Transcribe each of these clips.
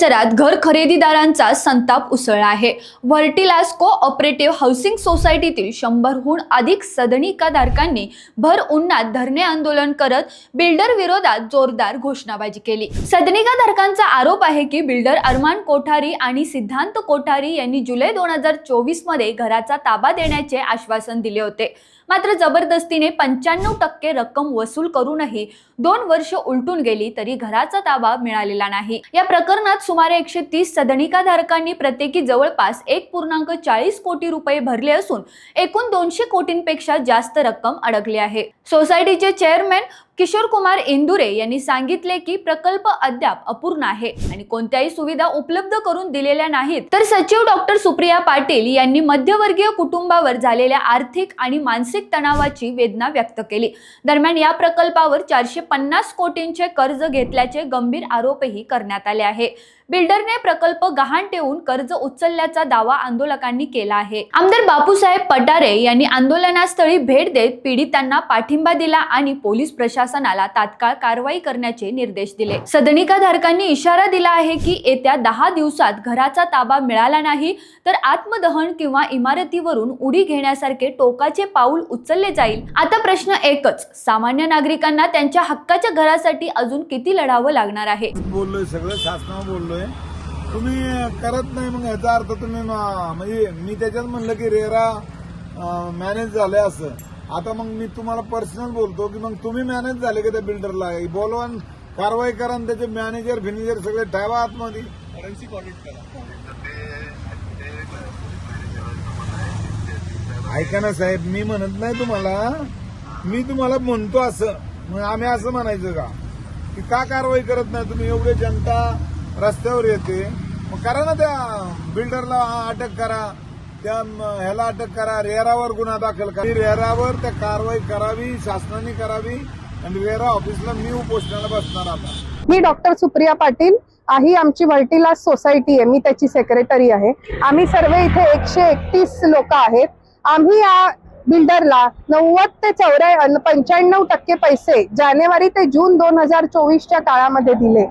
परिसरात घर खरेदीदारांचा संताप उसळला आहे। व्हर्टिलास कोऑपरेटिव्ह हाऊसिंग सोसायटीतील 100हून अधिक सदनिकाधारकांनी भर उन्हात धरणे आंदोलन करत बिल्डर विरोधात जोरदार घोषणाबाजी केली। सदनिकाधारकांचा आरोप आहे की बिल्डर अरमान कोठारी आणि सिद्धांत कोठारी यांनी जुलै 2024 मध्ये घराचा ताबा देण्याचे आश्वासन दिले होते, मात्र जबरदस्तीने 95% रक्कम वसूल करूनही 2 वर्ष उलटून गेली तरी घराचा ताबा मिळालेला नाही। या प्रकरणात सुमारे 130 सदनिकाधारकांनी प्रत्येकी जवळपास 1.40 कोटी रुपये भरले असून एकूण 200 कोटींपेक्षा जास्त रक्कम अडकली आहे। सोसायटीचे चेअरमॅन किशोर कुमार इंदुरे यांनी सांगितले की प्रकल्प अद्याप अपूर्ण आहे आणि कोणत्याही सुविधा उपलब्ध करून दिलेल्या नाहीत। तर सचिव डॉक्टर सुप्रिया पाटील यांनी मध्यवर्गीय कुटुंबावर झालेल्या आर्थिक आणि मानसिक तणावाची वेदना व्यक्त केली। दरम्यान या प्रकल्पावर 450 कोटींचे कर्ज घेतल्याचे गंभीर आरोपही करण्यात आले आहे। बिल्डरने प्रकल्प गहाण ठेवून कर्ज उचलल्याचा दावा आंदोलकांनी केला आहे। आमदार बापूसाहेब पठारे यांनी आंदोलनास्थळी भेट देत पीडितांना पाठिंबा दिला आणि पोलीस प्रशासनाला तात्काळ कारवाई करण्याचे निर्देश दिले। सदनिकाधारकांनी इशारा दिला आहे की येत्या 10 दिवसात घराचा ताबा मिळाला नाही तर आत्मदहन किंवा इमारतीवरून उडी घेण्यासारखे टोकाचे पाऊल उचलले जाईल। आता प्रश्न एकच, सामान्य नागरिकांना त्यांच्या हक्काच्या घरासाठी अजून किती लढावं लागणार आहे? बोललोय, सगळं शासनावर बोललोय, तुम्ही करत नाही, मग याचा अर्थ तुम्ही म्हणजे मी त्याच्यात म्हणलं की रेरा मॅनेज झालंय असं। आता मग मी तुम्हाला पर्सनल बोलतो की मग तुम्ही मॅनेज झाले की त्या बिल्डरला बोलवा, कारवाई करा आणि त्याचे मॅनेजर सगळे ठेवा आतमध्ये, फॉरेन्सिक ऑडिट करा। ऐका ना साहेब, मी म्हणत नाही तुम्हाला, मी तुम्हाला म्हणतो असं, मग आम्ही असं म्हणायचं का की का कारवाई करत नाही तुम्ही? एवढे जनता रस्त्यावर येते, मग करा ना, त्या बिल्डरला अटक करा, त्या ह्याला अटक करा, रेरावर गुन्हा दाखल करा, रेरावर त्या कारवाई करावी, शासनाने करावी आणि रेरा ऑफिसला मी उपोषणाला बसणार। आता मी डॉक्टर सुप्रिया पाटील, ही आमची व्हर्टिलास सोसायटी आहे, मी त्याची सेक्रेटरी आहे। आम्ही सर्व इथे 131 लोक आहेत। आम्ही या बिल्डरला 90 ते 95% पैसे जानेवारी ते जून 2024च्या काळामध्ये दिले,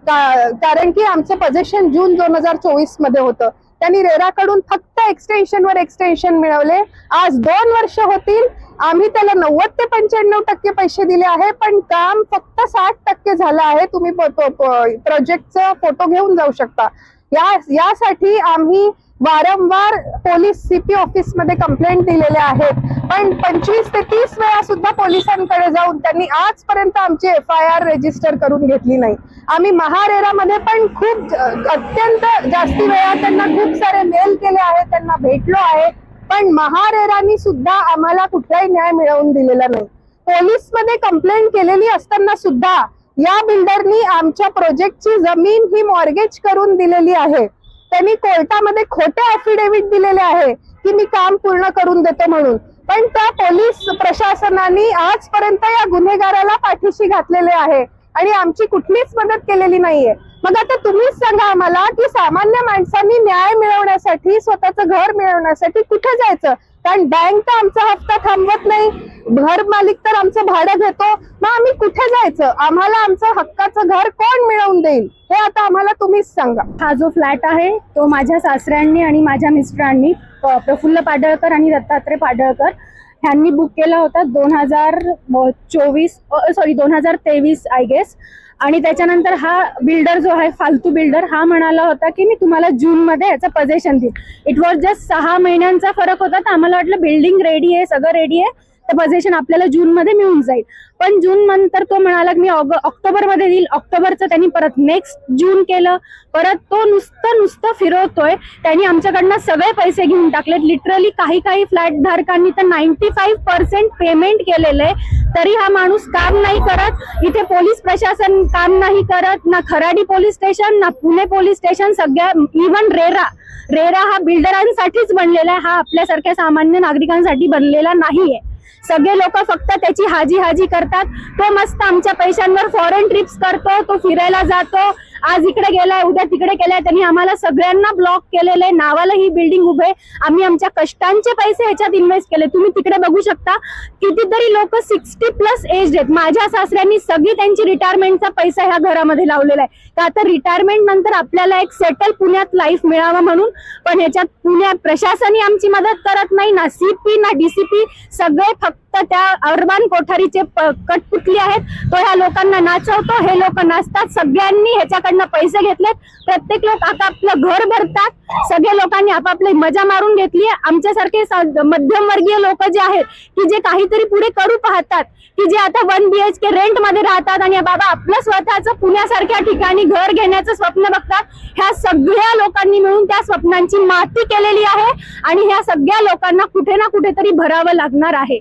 कारण की आमचं पोझिशन जून 2024 मध्ये होतं। त्यांनी रेराकडून फक्त एक्सटेन्शनवर एक्सटेन्शन मिळवले। आज 2 वर्ष होतील, आम्ही त्याला 90 ते 95% पैसे दिले आहे, पण काम फक्त 60% झालं आहे। तुम्ही प्रोजेक्टचा फोटो घेऊन जाऊ शकता। यासाठी आम्ही वारंवार पोलीस सीपी ऑफिस मध्ये कंप्लेंट दिलेल्या आहेत, पण 25 ते 30 वेळा सुद्धा पोलिसांकडे जाऊन त्यांनी आजपर्यंत आमची FIR रजिस्टर करून घेतली नाही। आम्ही महारेरामध्ये पण खूप अत्यंत जास्ती वेळा त्यांना खूप सारे मेल केले आहेत, त्यांना भेटलो आहे, पण महारेरानी सुद्धा आम्हाला कुठलाही न्याय मिळवून दिलेला नाही। पोलीस मध्ये कंप्लेंट केलेली असताना सुद्धा या बिल्डरनी आमच्या प्रोजेक्टची जमीन ही मॉर्गेज करून दिलेली आहे। त्यांनी कोर्टामध्ये खोटे ॲफिडेव्हिट दिलेले आहे की मी काम पूर्ण करून देतो म्हणून, पण त्या पोलीस प्रशासनाने आजपर्यंत या गुन्हेगाराला पाठीशी घातलेले आहे आणि आमची कुठलीच मदत केलेली नाहीये। मग आता तुम्हीच सांगा आम्हाला की सामान्य माणसांनी न्याय मिळवण्यासाठी, स्वतःचं घर मिळवण्यासाठी कुठे जायचं? कारण बँक तर आमचा हप्ता थांबवत नाही, घर मालिक तर आमचं भाडं घेतो, मग आम्ही कुठे जायचं? आम्हाला आमचं हक्काचं घर कोण मिळवून देईल हे आता आम्हाला तुम्हीच सांगा। हा जो फ्लॅट आहे तो माझ्या सासऱ्यांनी आणि माझ्या मिस्टरांनी, प्रफुल्ल पाडळकर आणि दत्तात्रय पाडळकर ह्यांनी बुक केला होता 2023 आय गेस। आणि त्याच्यानंतर हा बिल्डर जो आहे, फालतू बिल्डर, हा म्हणाला होता की मी तुम्हाला जून मध्ये याचं पोझिशन देईन। इट वॉज जस्ट 6 महिन्यांचा फरक होता, तर आम्हाला वाटलं बिल्डिंग रेडी आहे, सगळं रेडी आहे, तर पोझिशन आपल्याला जून मध्ये मिळून जाईल। पण जून नंतर तो म्हणाला की मी ऑक्टोबर मध्ये देईल। ऑक्टोबरचं त्यांनी परत नेक्स्ट जून केलं, परत तो नुसतं फिरवतोय। त्यांनी आमच्याकडनं सगळे पैसे घेऊन टाकले, लिटरली काही फ्लॅट धारकांनी तर 95% पेमेंट केलेलं आहे, तरी हा माणूस काम नाही करत। इथे पोलीस प्रशासन काम नाही करत, ना खराडी पोलीस स्टेशन, ना पुणे पोलीस स्टेशन, सगळ्या इव्हन रेरा हा बिल्डरांसाठीच बनलेला आहे, हा आपल्यासारख्या सामान्य नागरिकांसाठी बनलेला नाहीये। सगळे लोक फक्त त्याची हाजी करतात। तो मस्त आमच्या पैशांवर फॉरेन ट्रिप्स करतो, तो फिरायला जातो आज इकडे गेलाय, उद्या तिकडे गेलाय. त्यांनी आम्हाला सगळ्यांना ब्लॉक केलेले, नावाला ही बिल्डिंग उभे. आम्ही आमच्या कष्टांचे पैसे ह्याच्यात इन्व्हेस्ट केले. तुम्ही तिकडे बघू शकता कितीतरी लोक 60+ एज आहेत. माझ्या सासऱ्यांनी सगळी त्यांची रिटायरमेंटचा पैसा ह्या घरामध्ये लावलेला आहे. का आता रिटायरमेंट नंतर आपल्याला एक सेटल पुण्यात लाईफ मिळावं म्हणून. पण ह्याच्यात पुण्यात प्रशासनही आमची मदत करत नाही, ना CP ना DCP. सगळे फक्त त्या अर्बन कोठारीचे कठपुतली आहेत. तो ह्या लोकांना नाचवतो, हे लोक नाचतात. सगळ्यांनी ह्याच्याकडनं पैसे घेतलेत. प्रत्येक लोक आता आपलं घर भरतात. सगळ्या लोकांनी आपापली मजा मारून घेतली. आमच्यासारखे मध्यमवर्गीय लोक जे आहेत की जे काहीतरी पुढे करू पाहतात, की जे आता 1 BHK रेंट मध्ये राहतात आणि बाबा आपलं स्वतःचं पुण्यासारख्या ठिकाणी घर घेण्याचं स्वप्न बघतात, ह्या सगळ्या लोकांनी मिळून त्या स्वप्नांची माती केलेली आहे आणि ह्या सगळ्या लोकांना कुठे ना कुठेतरी भरावं लागणार आहे.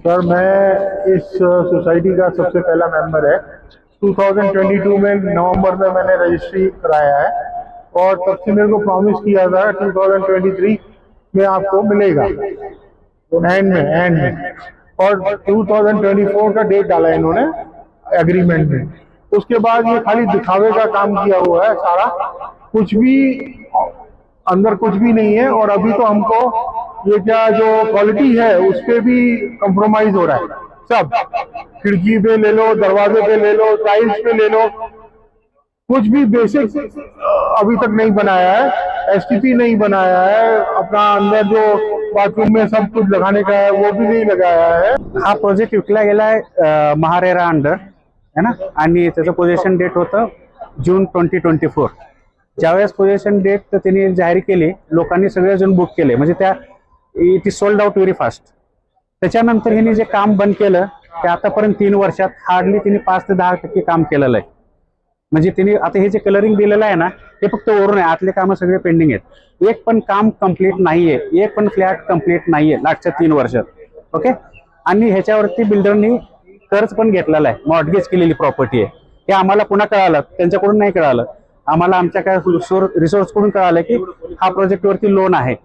सर, मैं इस सोसाइटी का सबसे पहला मेंबर है। 2022 में नवंबर में मैंने रजिस्ट्री कराया है और तब से मेरे को प्रॉमिस किया था 2023 में आपको मिलेगा एंड में और 2024 का डेट डाला है इन्होंने एग्रीमेंट में। उसके बाद ये खाली दिखावे का काम किया हुआ है सारा, कुछ भी अंदर कुछ भी नहीं है। और अभी तो हमको ये क्या जो क्वालिटी है उस पे भी कंप्रोमाइज हो रहा है। सब खिड़की पे ले लो, दरवाजे पे ले लो, टाइल्स पे ले लो, कुछ भी बेसिक अभी तक नहीं बनाया है। STP नहीं बनाया है, अपना अंदर जो बाथरूम में सब कुछ लगाने का है वो भी नहीं लगाया है। हा प्रोजेक्ट विकला गेलाय महारेरा अंडर है ना, आणि त्याचं पोझिशन डेट होतं जून 2024. ज्यावेळेस पोझिशन डेट त्यांनी जाहीर केली, लोकांनी सगळेजण बुक केले, म्हणजे त्या it is sold out very fast. त्याच्यानंतर ह्यांनी जे काम बंद केलं ते आतापर्यंत 3 वर्षात हार्डली त्यांनी 5 ते 10% काम केलेलं आहे. म्हणजे त्यांनी आता हे जे कलरिंग दिलेलं आहे ना ते फक्त वरून आहे, आतले कामं सगळे पेंडिंग आहेत. एक पण काम कम्प्लीट नाहीये, एक पण फ्लॅट कम्प्लीट नाहीये मागच्या 3 वर्षात. ओके, आणि ह्याच्यावरती बिल्डरनी कर्ज पण घेतलेला आहे, मॉर्टगेज केलेली प्रॉपर्टी आहे. हे आम्हाला पुन्हा कळालं, त्यांच्याकडून नाही कळालं. आम्हाला आमच्या काय रिसोर्स कडून कळालं की हा प्रोजेक्ट वरती लोन आहे.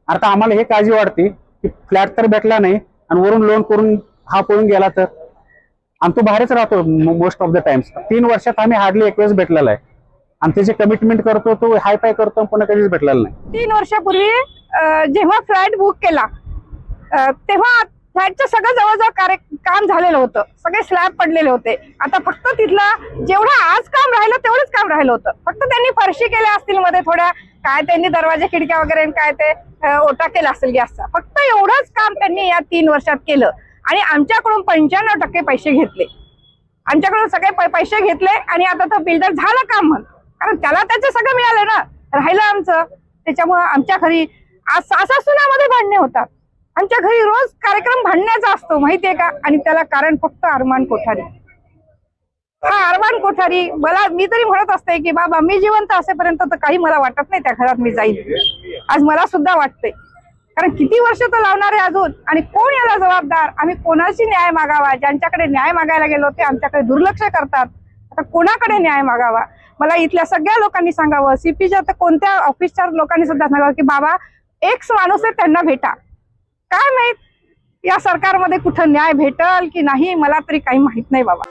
आता आम्हाला हे काळजी वाटते की फ्लॅट तर भेटला नाही आणि वरून लोन करून हा पळून गेला तर, आणि तो बाहेरच राहतो मोस्ट ऑफ द टाइम्स. 3 वर्षात आम्ही हार्डली एक वेळेस भेटलेला आहे आणि त्याचे कमिटमेंट करतो तो हाय फाय करतो, पुन्हा कधीच भेटलेला नाही. 3 वर्षापूर्वी जेव्हा फ्लॅट बुक केला तेव्हा फ्लॅटचं सगळं जवळजवळ काम झालेलं होतं, सगळे स्लॅब पडलेले होते. आता फक्त तिथलं जेवढं आज काम राहिलं तेवढंच काम राहिलं होतं. फक्त त्यांनी फरशी केल्या असतील मध्ये थोड्या, काय त्यांनी दरवाजे खिडक्या वगैरे काय ते ओटा केला असेल गॅसचा. फक्त एवढंच काम त्यांनी या 3 वर्षात केलं आणि आमच्याकडून 95% पैसे घेतले. आमच्याकडून सगळे पैसे घेतले आणि आता तो बिल्डर झाला काम म्हण, कारण त्याला त्याचं सगळं मिळालं ना, राहिलं आमचं. त्याच्यामुळं आमच्या घरी आज सासूनामध्ये भांडणे होतात. आमच्या घरी रोज कार्यक्रम भांडण्याचा असतो माहितीये का, आणि त्याला कारण फक्त अरमान कोठारी. हा अरमान कोठारी, मला मी तरी म्हणत असते की बाबा मी जिवंत असेपर्यंत तर काही मला वाटत नाही त्या घरात मी जाईल. आज मला सुद्धा वाटते, कारण किती वर्ष तो लावणार आहे अजून, आणि कोण याला जबाबदार. आम्ही कोणाशी न्याय मागावा? ज्यांच्याकडे न्याय मागायला गेलो ते आमच्याकडे दुर्लक्ष करतात. आता कोणाकडे न्याय मागावा? मला इथल्या सगळ्या लोकांनी सांगावं, CPच्या तर कोणत्या ऑफिसच्या लोकांनी सुद्धा सांगावं की बाबा एक माणूस आहे त्यांना भेटा. काय माहित या सरकारमध्ये कुठं न्याय भेटल की नाही, मला तरी काही माहित नाही बाबा.